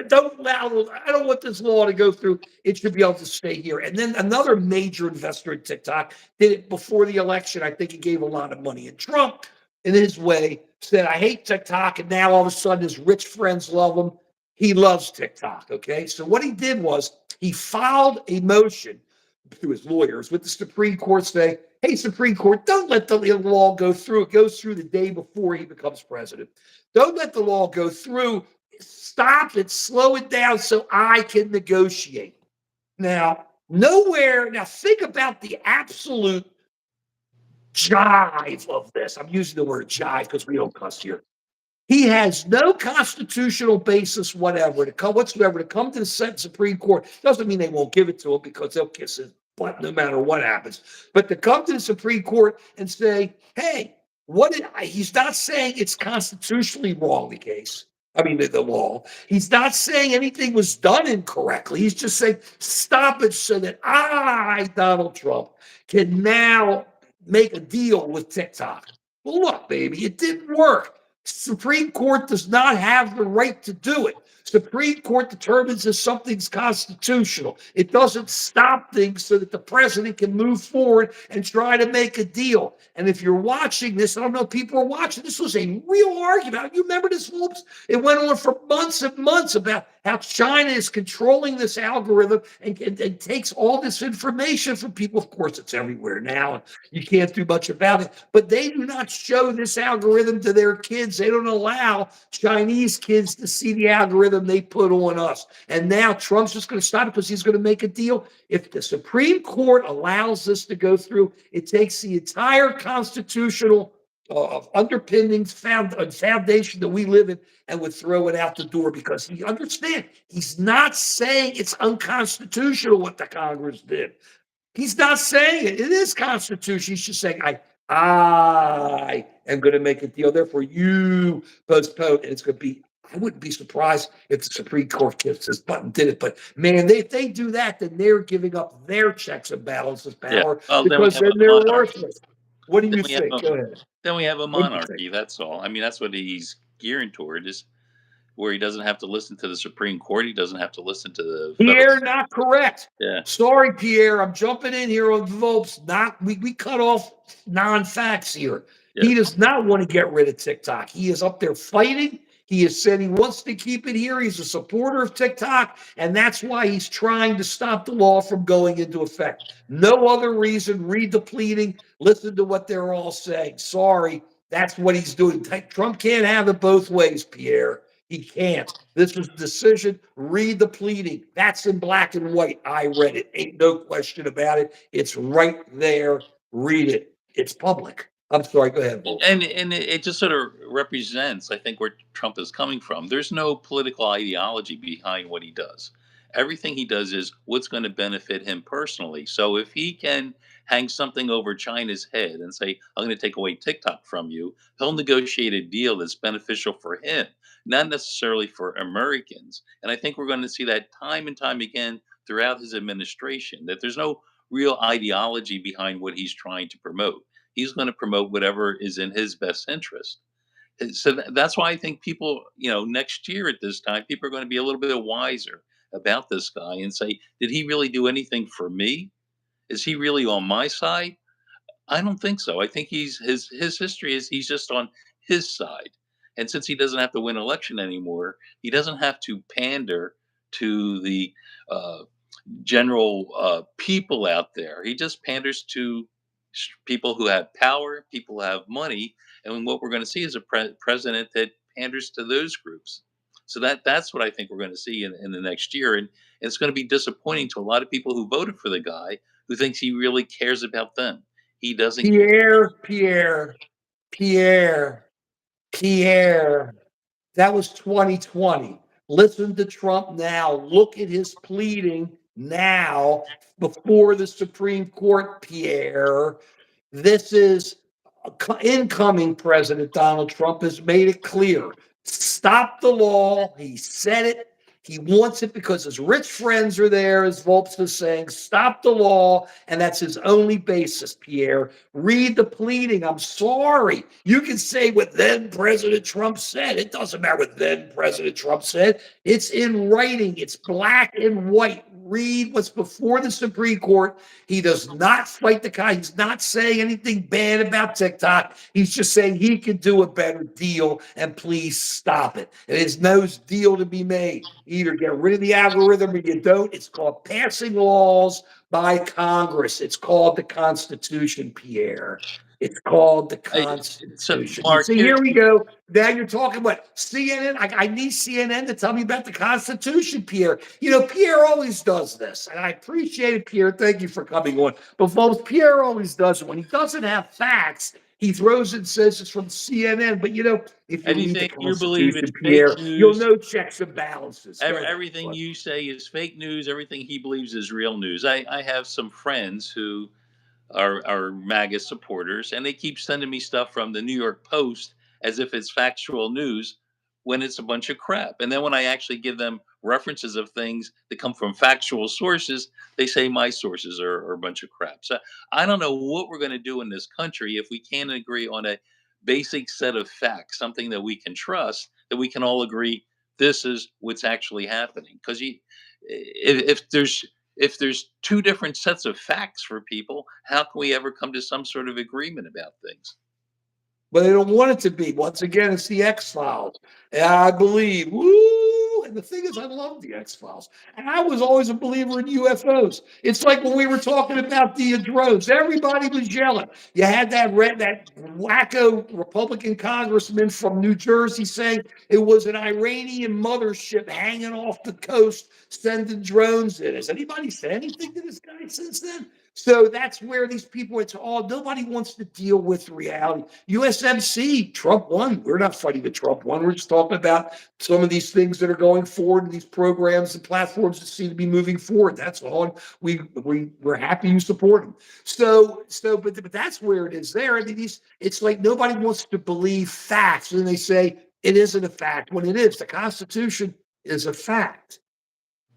don't allow, I don't want this law to go through. It should be able to stay here. And then another major investor in TikTok did it before the election. I think he gave a lot of money. And Trump, in his way, said, I hate TikTok. And now all of a sudden his rich friends love him. He loves TikTok. Okay. So what he did was he filed a motion to his lawyers with the Supreme Court saying, hey, Supreme Court, don't let the law go through. It goes through the day before he becomes president. Don't let the law go through. Stop it, slow it down so I can negotiate. Now, nowhere, now think about the absolute jive of this. I'm using the word jive because we don't cuss here. He has no constitutional basis whatsoever to come to the Supreme Court. Doesn't mean they won't give it to him because they'll kiss his butt no matter what happens. But to come to the Supreme Court and say, hey, he's not saying it's constitutionally wrong, the case. I mean, the law. He's not saying anything was done incorrectly. He's just saying, stop it so that I, Donald Trump, can now make a deal with TikTok. Well, look, baby, it didn't work. Supreme Court does not have the right to do it. Supreme Court determines if something's constitutional. It doesn't stop things so that the president can move forward and try to make a deal. And if you're watching this, I don't know if people are watching, this was a real argument. You remember this, folks? It went on for months and months about how China is controlling this algorithm and takes all this information from people. Of course, it's everywhere now. You can't do much about it. But they do not show this algorithm to their kids. They don't allow Chinese kids to see the algorithm they put on us. And now Trump's just going to stop it because he's going to make a deal. If the Supreme Court allows this to go through, it takes the entire constitutional underpinnings, foundation that we live in, and would throw it out the door because he understands. He's not saying it's unconstitutional what the Congress did. He's not saying it. It is constitution. He's just saying, I am going to make a deal. Therefore, you postpone. And it's going to be, I wouldn't be surprised if the Supreme Court kissed this button, did it. But man, if they do that, then they're giving up their checks and balances Yeah. power Well, then we because have then a they're monarchy. worthless. What do Then you we have think? a Go ahead. then we have a What do you think? monarchy. That's all. I mean, that's what he's gearing toward, is where he doesn't have to listen to the Supreme Court. He doesn't have to listen to the federal. Pierre, not correct. Yeah. Sorry, Pierre. I'm jumping in here on Volps. Not we cut off non-facts here. Yeah. He does not want to get rid of TikTok. He is up there fighting. He has said he wants to keep it here. He's a supporter of TikTok, and that's why he's trying to stop the law from going into effect. No other reason. Read the pleading. Listen to what they're all saying. Sorry, that's what he's doing. Trump can't have it both ways, Pierre. He can't. This was a decision. Read the pleading. That's in black and white. I read it. Ain't no question about it. It's right there. Read it. It's public. I'm sorry. Go ahead, Volk. And it just sort of represents, I think, where Trump is coming from. There's no political ideology behind what he does. Everything he does is what's going to benefit him personally. So if he can hang something over China's head and say, I'm going to take away TikTok from you, he'll negotiate a deal that's beneficial for him, not necessarily for Americans. And I think we're going to see that time and time again throughout his administration, that there's no real ideology behind what he's trying to promote. He's going to promote whatever is in his best interest. And so that's why I think people, next year at this time, people are going to be a little bit wiser about this guy and say, did he really do anything for me? Is he really on my side? I don't think so. I think his history is he's just on his side. And since he doesn't have to win election anymore, he doesn't have to pander to the uh, general people out there. He just panders to people who have power, people who have money, and what we're going to see is a president that panders to those groups. So that's what I think we're going to see in the next year, and it's going to be disappointing to a lot of people who voted for the guy who thinks he really cares about them. He doesn't care. Pierre, Pierre, Pierre, Pierre. That was 2020. Listen to Trump now. Look at his pleading now before the Supreme Court, Pierre. This is incoming President Donald Trump has made it clear. Stop the law. He said it. He wants it because his rich friends are there, as Volps is saying. Stop the law. And that's his only basis, Pierre. Read the pleading. I'm sorry. You can say what then President Trump said. It doesn't matter what then President Trump said. It's in writing, it's black and white. Read what's before the Supreme Court. He does not fight the guy. He's not saying anything bad about TikTok. He's just saying he could do a better deal, and please stop it. There's no deal to be made. Either get rid of the algorithm or you don't. It's called passing laws by Congress. It's called the Constitution, Pierre. It's called the I, so, Constitution. You Mark, see, here we go. Now you're talking about CNN. I need CNN to tell me about the Constitution, Pierre. You know, Pierre always does this, and I appreciate it, Pierre. Thank you for coming on. But folks, Pierre always does it. When he doesn't have facts, he throws it and says it's from CNN. But you know, if you read the anything you believe is Constitution, fake Pierre, you'll news. know checks and balances. Go ahead. Everything you say is fake news. Everything he believes is real news. I have some friends who are MAGA supporters, and they keep sending me stuff from the New York Post as if it's factual news when it's a bunch of crap. And then when I actually give them references of things that come from factual sources, they say my sources are a bunch of crap. So I don't know what we're going to do in this country if we can't agree on a basic set of facts, something that we can trust, that we can all agree this is what's actually happening. Because if there's two different sets of facts for people, how can we ever come to some sort of agreement about things? But they don't want it to be. Once again, it's the X Files. And I believe, woo! And the thing is, I love the X Files. And I was always a believer in UFOs. It's like when we were talking about the drones, everybody was yelling. You had that wacko Republican congressman from New Jersey saying it was an Iranian mothership hanging off the coast sending drones in. Has anybody said anything to this guy since then? So that's where these people, it's all, nobody wants to deal with reality. USMC, Trump won. We're not fighting the Trump won. We're just talking about some of these things that are going forward and these programs and platforms that seem to be moving forward. That's all. We're happy you support them. But that's where it is there. I mean, it's like nobody wants to believe facts. And they say it isn't a fact when it is. The Constitution is a fact.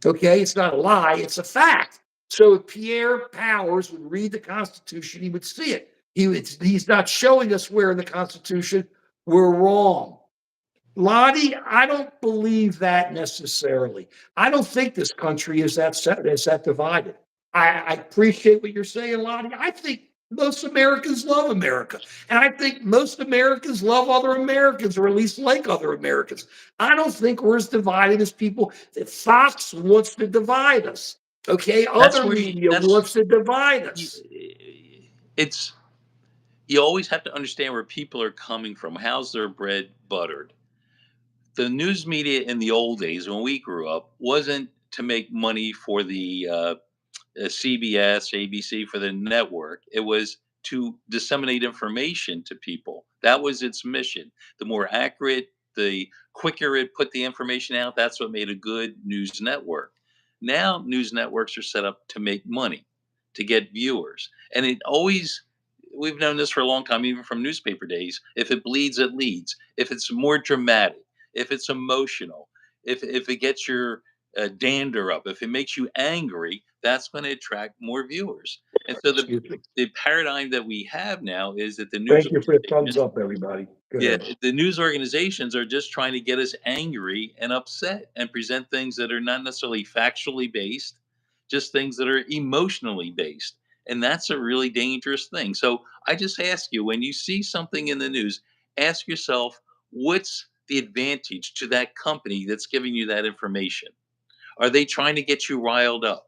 Okay, it's not a lie, it's a fact. So if Pierre Powers would read the Constitution, he would see it. He's not showing us where in the Constitution we're wrong. Lottie, I don't believe that necessarily. I don't think this country is that divided. I appreciate what you're saying, Lottie. I think most Americans love America. And I think most Americans love other Americans, or at least like other Americans. I don't think we're as divided as people that Fox wants to divide us. Okay. That's Other where media that's wants to divide you, us. it's you always have to understand where people are coming from. How's their bread buttered? The news media in the old days when we grew up wasn't to make money for the CBS, ABC, for the network. It was to disseminate information to people. That was its mission. The more accurate, the quicker it put the information out, that's what made a good news network. Now, news networks are set up to make money, to get viewers. And we've known this for a long time, even from newspaper days. If it bleeds, it leads. If it's more dramatic, if it's emotional, if it gets your dander up, if it makes you angry, that's going to attract more viewers. And so Excuse me. the paradigm that we have now is that the news Thank you for the thumbs organizations, up, everybody. Go yeah, ahead. the news organizations are just trying to get us angry and upset and present things that are not necessarily factually based, just things that are emotionally based. And that's a really dangerous thing. So I just ask you, when you see something in the news, ask yourself, what's the advantage to that company that's giving you that information? Are they trying to get you riled up?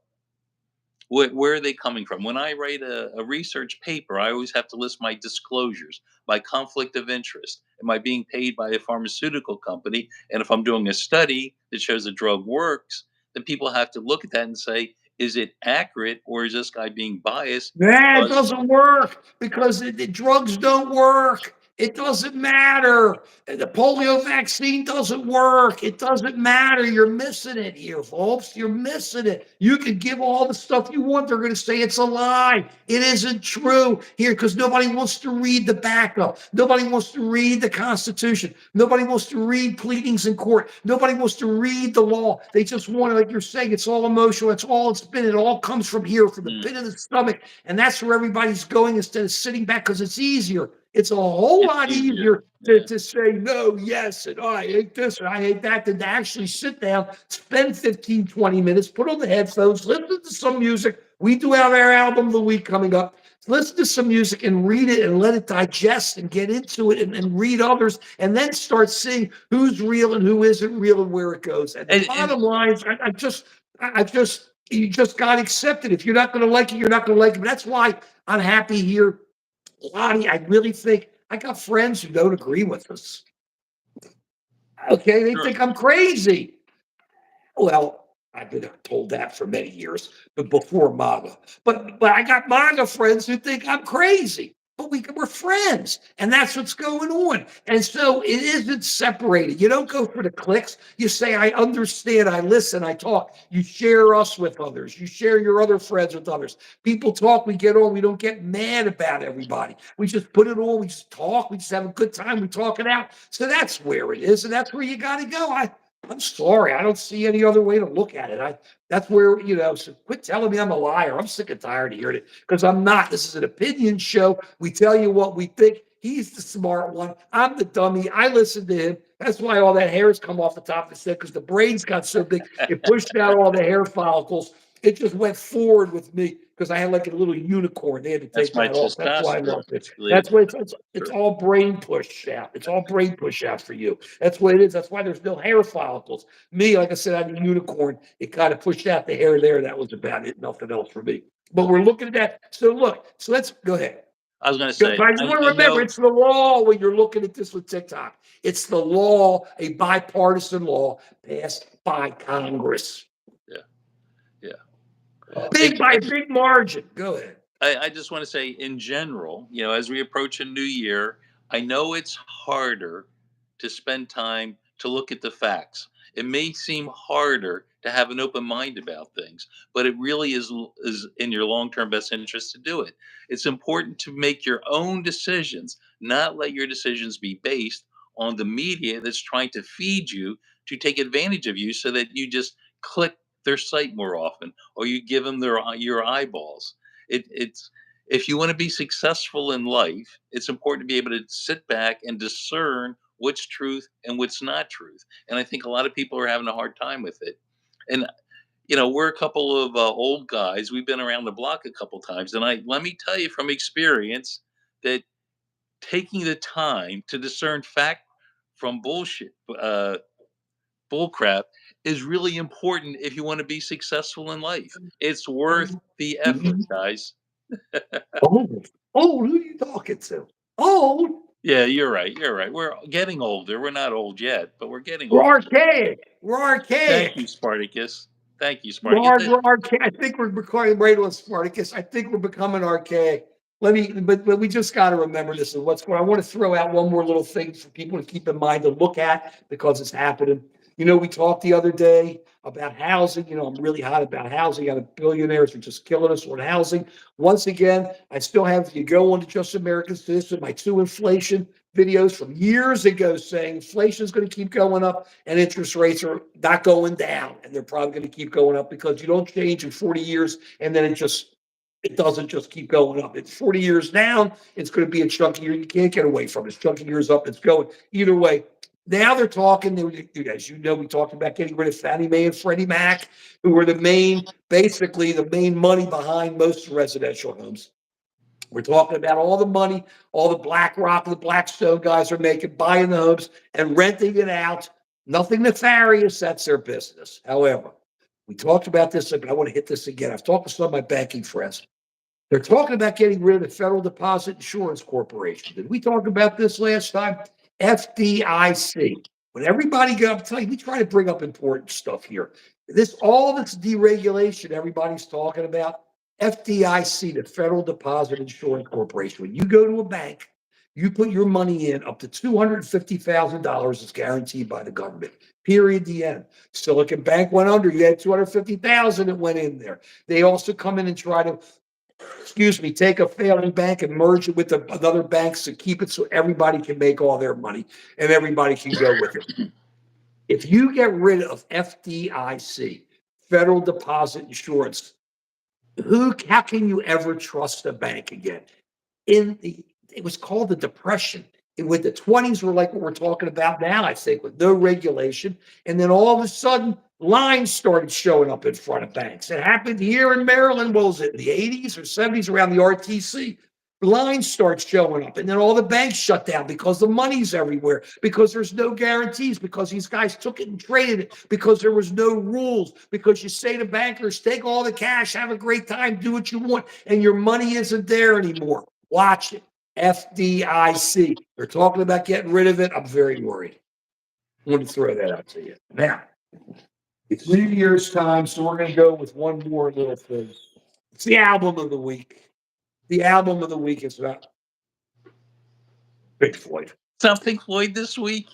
Where are they coming from? When I write a research paper, I always have to list my disclosures, my conflict of interest. Am I being paid by a pharmaceutical company? And if I'm doing a study that shows a drug works, then people have to look at that and say, is it accurate or is this guy being biased? Nah, it Because doesn't work because the drugs don't work. It doesn't matter. The polio vaccine doesn't work. It doesn't matter. You're missing it here, folks. You're missing it. You can give all the stuff you want. They're going to say it's a lie. It isn't true here because nobody wants to read the backup. Nobody wants to read the Constitution. Nobody wants to read pleadings in court. Nobody wants to read the law. They just want to, like you're saying, it's all emotional. It's all it's been. It all comes from here, from the mm, pit of the stomach. And that's where everybody's going instead of sitting back because it's easier. It's a whole it's lot easier. easier Yeah. to say no, yes, and I hate this and I hate that than to actually sit down, spend 15, 20 minutes, put on the headphones, listen to some music. We do have our album of the week coming up. Listen to some music and read it and let it digest and get into it and read others and then start seeing who's real and who isn't real and where it goes. And the And bottom line is you just got to accept it. If you're not going to like it, you're not going to like it. But that's why I'm happy here. Lonnie, I really think I got friends who don't agree with us. Okay, they sure. think I'm crazy. Well, I've been told that for many years, but before MAGA. But I got MAGA friends who think I'm crazy. But we're friends, and that's what's going on. And so it isn't separated. You don't go for the clicks. You say, I understand, I listen, I talk. You share us with others. You share your other friends with others. People talk, we get on, we don't get mad about everybody. We just put it on, we just talk, we just have a good time, we talk it out. So that's where it is, and that's where you got to go. I'm sorry. I don't see any other way to look at it. That's where, so quit telling me I'm a liar. I'm sick and tired of hearing it because I'm not. This is an opinion show. We tell you what we think. He's the smart one. I'm the dummy. I listen to him. That's why all that hair's come off the top of his head because the brains got so big. It pushed out all the hair follicles. It just went forward with me because I had like a little unicorn. They had to That's take my that off. That's why I testosterone. love it. Really. That's what it's Sure. all brain push out. It's all brain push out for you. That's what it is. That's why there's no hair follicles. Me, like I said, I'm a unicorn. It kind of pushed out the hair there. That was about it. Nothing else for me. But we're looking at that. So look, so let's go ahead. I was going to But say, I just want to I remember know. it's the law when you're looking at this with TikTok. It's the law, a bipartisan law passed by Congress. Yeah, yeah. Big by a big margin. Go ahead. I just want to say, in general, as we approach a new year, I know it's harder to spend time to look at the facts. It may seem harder to have an open mind about things, but it really is in your long term best interest to do it. It's important to make your own decisions, not let your decisions be based on the media that's trying to feed you to take advantage of you so that you just click their site more often or you give them your eyeballs. It's if you want to be successful in life, it's important to be able to sit back and discern what's truth and what's not truth. And I think a lot of people are having a hard time with it. And we're a couple of old guys. We've been around the block a couple times, and I let me tell you from experience that taking the time to discern fact from bullshit, bull crap, is really important if you want to be successful in life. It's worth the effort, Mhm. guys. Old. Old. Who are you talking to? Old. Yeah, you're right. You're right. We're getting older. We're not old yet, but we're getting We're older. archaic. We're Thank you, archaic. Spartacus. Thank you, Spartacus. We're archaic. I think we're becoming right on Spartacus. I think we're becoming archaic. But we just got to remember this is what's going. I want to throw out one more little thing for people to keep in mind to look at because it's happening. We talked the other day about housing. I'm really hot about housing. The billionaires are just killing us on housing. Once again, I still have, if you go on to Just American Citizen, my 2 inflation videos from years ago saying inflation is going to keep going up and interest rates are not going down. And they're probably going to keep going up because you don't change in 40 years and then it doesn't just keep going up. It's 40 years down. It's going to be a chunky year. You can't get away from it. It's chunky years up. It's going either way. Now they're talking. As you know, we talked about getting rid of Fannie Mae and Freddie Mac, who were basically the main money behind most residential homes. We're talking about all the money, all the BlackRock, the Blackstone guys are making, buying the homes and renting it out. Nothing nefarious. That's their business. However, We talked about this, but I want to hit this again. I've talked to some of my banking friends. They're talking about getting rid of the Federal Deposit Insurance Corporation. Did we talk about this last time? FDIC. When everybody got, I'm telling you, we try to bring up important stuff here. All this deregulation everybody's talking about, FDIC, the Federal Deposit Insurance Corporation. When you go to a bank, you put your money in up to $250,000 is guaranteed by the government. Period. The end. Silicon Bank went under. You had 250,000 that went in there. They also come in and try to, take a failing bank and merge it with another bank to keep it so everybody can make all their money and everybody can go with it. If you get rid of FDIC, Federal Deposit Insurance, how can you ever trust a bank again? It was called the Depression. With the 20s were like what we're talking about now, I think, with no regulation. And then all of a sudden, lines started showing up in front of banks. It happened here in Maryland, what was it, in the 80s or 70s around the RTC? Lines start showing up, and then all the banks shut down because the money's everywhere, because there's no guarantees, because these guys took it and traded it, because there was no rules, because you say to bankers, take all the cash, have a great time, do what you want, and your money isn't there anymore. Watch it. FDIC. They're talking about getting rid of it. I'm very worried. I want to throw that out to you. Now, it's New Year's time, so we're going to go with one more little thing. It's the album of the week. The album of the week is about Pink Floyd. Something Floyd this week?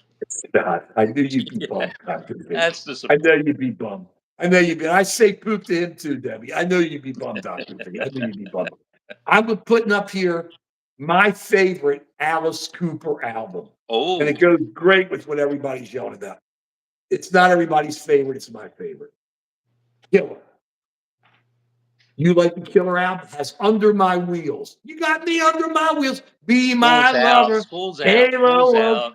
God, I knew you'd be bummed. That's I disappointing. know you'd be bummed. I know you'd be. I say poop to him too, Debbie. I know you'd be bummed, Dr. V. I know you'd be bummed. I'm putting up here my favorite Alice Cooper album. Oh, And it goes great with what everybody's yelling about. It's not everybody's favorite. It's my favorite. Killer. You like the Killer album? It has Under My Wheels. You got me under my wheels. Be my lover. School's out. Halo School's of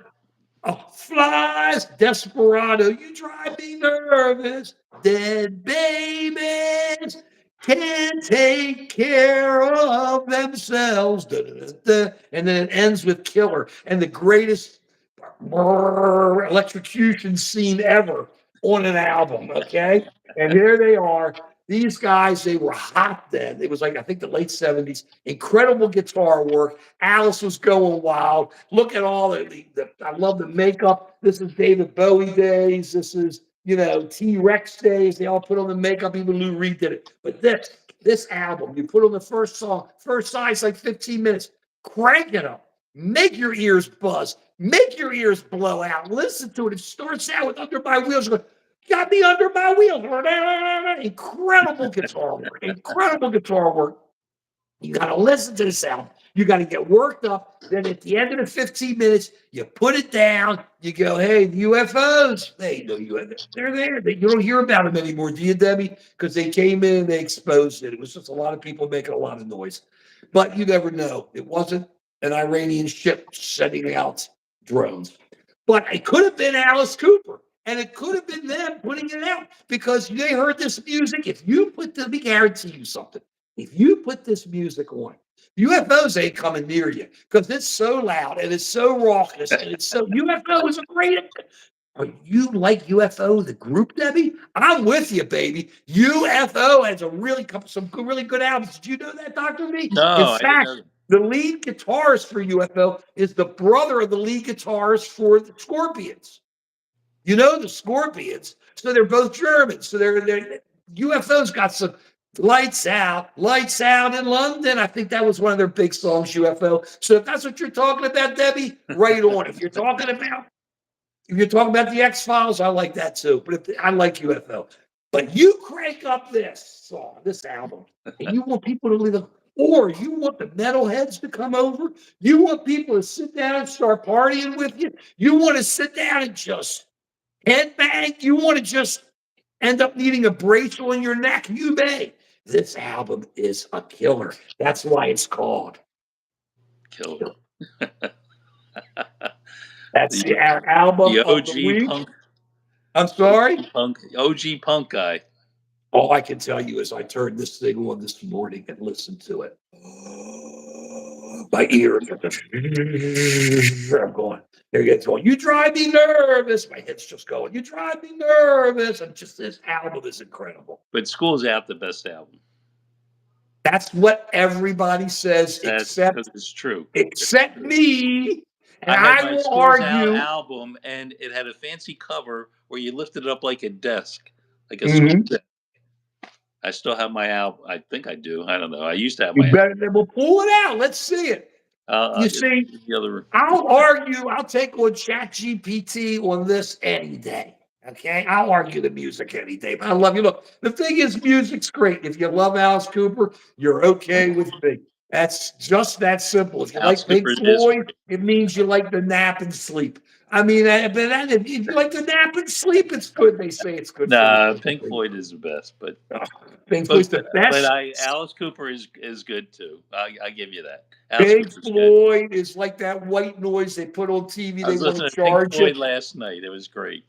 out. flies. Desperado. You drive me nervous. Dead babies can't take care of themselves. Da, da, da, da. And then it ends with Killer and the greatest electrocution scene ever on an album. Okay. And here they are. These guys, they were hot then. It was like, I think the late 70s. Incredible guitar work. Alice was going wild. Look at all I love the makeup. This is David Bowie days. This is, T-Rex days. They all put on the makeup. Even Lou Reed did it. But this album, you put on the first song, first side's like 15 minutes. Crank it up. Make your ears buzz. Make your ears blow out. Listen to it. It starts out with Under My Wheels. Got me under my wheels. Incredible guitar work. Incredible guitar work. You got to listen to the sound. You got to get worked up. Then at the end of the 15 minutes, you put it down. You go, hey, the UFOs. They know UFOs. They're there. You don't hear about them anymore, do you, Debbie? Because they came in and they exposed it. It was just a lot of people making a lot of noise. But you never know. It wasn't an Iranian ship sending out drones. But it could have been Alice Cooper. And it could have been them putting it out because they heard this music. Let me guarantee you something. If you put this music on, UFOs ain't coming near you because it's so loud and it's so raucous and it's so. UFO is a great. Are you like UFO, the group, Debbie? I'm with you, baby. UFO has some really good albums. Did you know that, Dr. V? No, In fact, I didn't know. the lead guitarist for UFO is the brother of the lead guitarist for the Scorpions. You know the Scorpions, so they're both German. So they're UFO's got some lights out in London. I think that was one of their big songs, UFO. So if that's what you're talking about, Debbie, right on. If you're talking about the X-Files, I like that too. But I like UFO. But you crank up this song, this album, and you want people to leave, or you want the metalheads to come over. You want people to sit down and start partying with you. You want to sit down and just headbang. You want to just end up needing a bracelet in your neck. You may. This album is a killer. That's why it's called Killer. That's the album The of the OG week. punk. I'm sorry. OG punk guy. All I can tell you is I turned this thing on this morning and listened to it. My ears are just, I'm going, there you go. You drive me nervous. My head's just going, you drive me nervous. And just this album is incredible. But School's Out, the best album. That's what everybody says, That's except because it's true. It's except true. me. And I had I my will School's Out argue. album, and it had a fancy cover where you lifted it up like a desk, like a school Mhm. desk. I still have my album. I think I do. I don't know. I used to have You my. better, we'll pull it out. Let's see it. I'll You get see, the other. I'll argue, I'll take on ChatGPT on this any day. Okay, I'll argue the music any day. But I love you. Look, the thing is, music's great. If you love Alice Cooper, you're okay with me. That's just that simple. If you Alice like Pink Cooper is Floyd, it means you like to nap and sleep. I mean, if you like to nap and sleep, it's good. They say it's good for nah. you. Pink Floyd is the best, Oh, Pink but Floyd's the but best. I Alice Cooper is good too. I give you that. Alice Pink Cooper's good. Floyd is like that white noise they put on TV. I They was want to listening to Pink charge you. Floyd last night. It was great.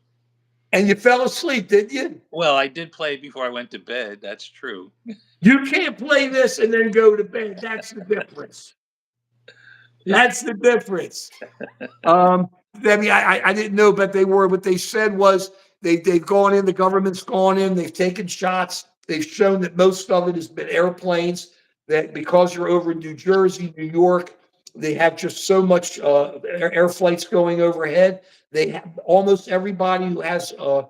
And you fell asleep, didn't you? Well, I did play it before I went to bed. That's true. You can't play this and then go to bed. That's the difference. That's the difference. Um, I mean, I didn't know, but they were. What they said was they've gone in. The government's gone in. They've taken shots. They've shown that most of it has been airplanes. That because you're over in New Jersey, New York, they have just so much air flights going overhead. They have almost everybody who has a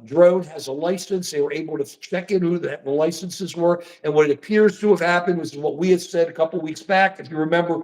drone has a license. They were able to check in who the licenses were, and what it appears to have happened was what we had said a couple of weeks back. If you remember,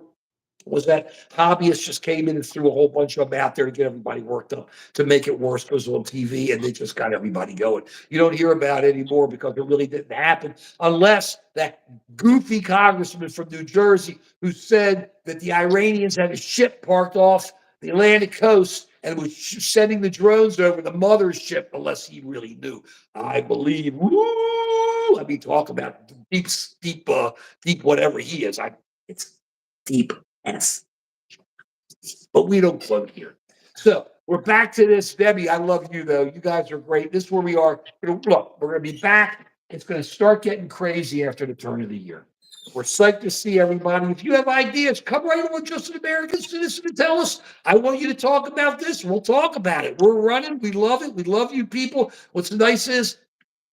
was that hobbyists just came in and threw a whole bunch of them out there to get everybody worked up to make it worse because on TV, and they just got everybody going. You don't hear about it anymore because it really didn't happen unless that goofy congressman from New Jersey who said that the Iranians had a ship parked off the Atlantic coast and was sending the drones over the mothership, unless he really knew. I believe. Woo! I mean, talk about deep, whatever he is. It's deep. Yes. But we don't plug here. So we're back to this. Debbie, I love you, though. You guys are great. This is where we are. Look, we're going to be back. It's going to start getting crazy after the turn of the year. We're psyched to see everybody. If you have ideas, come right on Just an American Citizen and tell us, I want you to talk about this. We'll talk about it. We're running. We love it. We love you people. What's nice is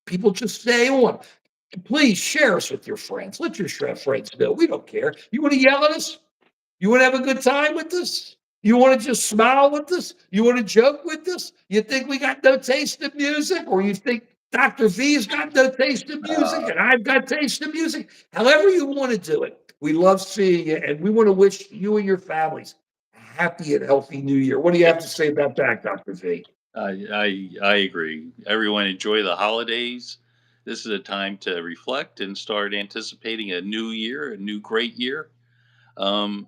people just stay on. Please share us with your friends. Let your friends know. We don't care. You want to yell at us? You want to have a good time with us? You want to just smile with us? You want to joke with us? You think we got no taste in music? Or you think Dr. V's got no taste in music Uh, and I've got taste in music? However you want to do it. We love seeing you, and we want to wish you and your families a happy and healthy new year. What do you have to say about that, Dr. V? I agree. Everyone enjoy the holidays. This is a time to reflect and start anticipating a new year, a new great year. Um,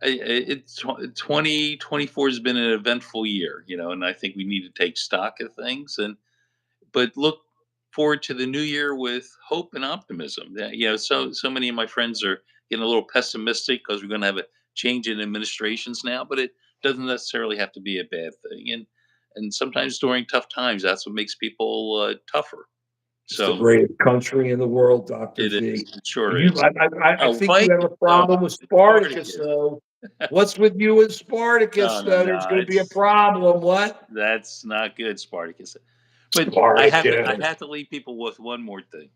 it's 2024 has been an eventful year, and I think we need to take stock of things but look forward to the new year with hope and optimism. So many of my friends are getting a little pessimistic because we're going to have a change in administrations now, but it doesn't necessarily have to be a bad thing. And sometimes during tough times, that's what makes people tougher. It's the So greatest country in the world, Dr. it V. is, it sure You, is. I Oh, think you have Vikings a though, problem with it's Spartacus, Spartacus. though. What's with you and Spartacus, No, no, though? There's no. going to be a problem. What? That's not good, Spartacus. But I Spartacus. have to leave people with one more thing.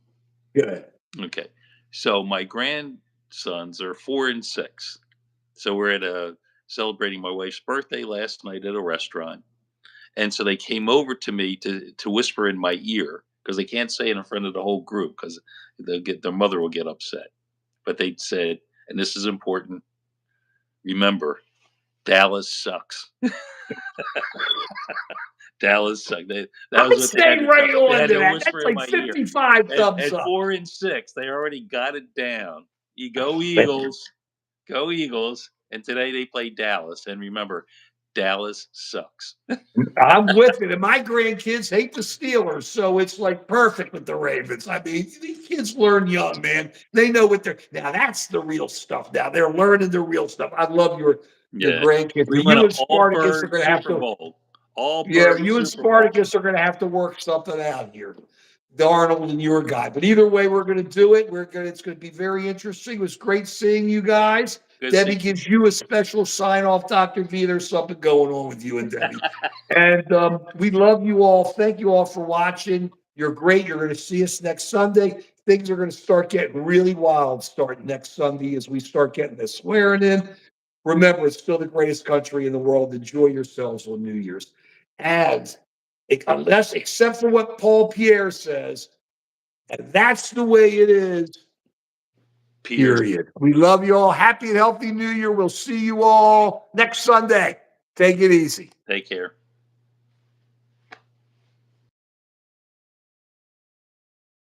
Good. Okay. So my grandsons are 4 and 6. So we're celebrating my wife's birthday last night at a restaurant. And so they came over to me to whisper in my ear because they can't say it in front of the whole group because their mother will get upset. But they said, and this is important, remember, Dallas sucks. Dallas sucks. That I'm was what they had staying to tell. right They on had to to that. whisper That's in like my ear. 55 thumbs At up. 4 and 6, they already got it down. You go Man, Eagles, go Eagles. And today they play Dallas. And remember, Dallas sucks. I'm with it. And my grandkids hate the Steelers, so it's like perfect with the Ravens. I mean, these kids learn young, man. They know what they're now. That's the real stuff. Now they're learning the real stuff. I love your Yeah. grandkids, We but won you an and all Spartacus are bird going to have Super to. Bowl. All Yeah, bird you and Super Bowl. Spartacus are going to have to work something out here. the Arnold and your guy. But either way, we're going to do it. It's going to be very interesting. It was great seeing you guys. Good Debbie seeing you. gives you a special sign off, Dr. V. There's something going on with you and Debbie. And we love you all. Thank you all for watching. You're great. You're going to see us next Sunday. Things are going to start getting really wild starting next Sunday as we start getting this swearing in. Remember, it's still the greatest country in the world. Enjoy yourselves on New Year's. And unless, except for what Paul Pierre says, and that's the way it is, period. We love you all. Happy and healthy New Year. We'll see you all next Sunday. Take it easy. Take care.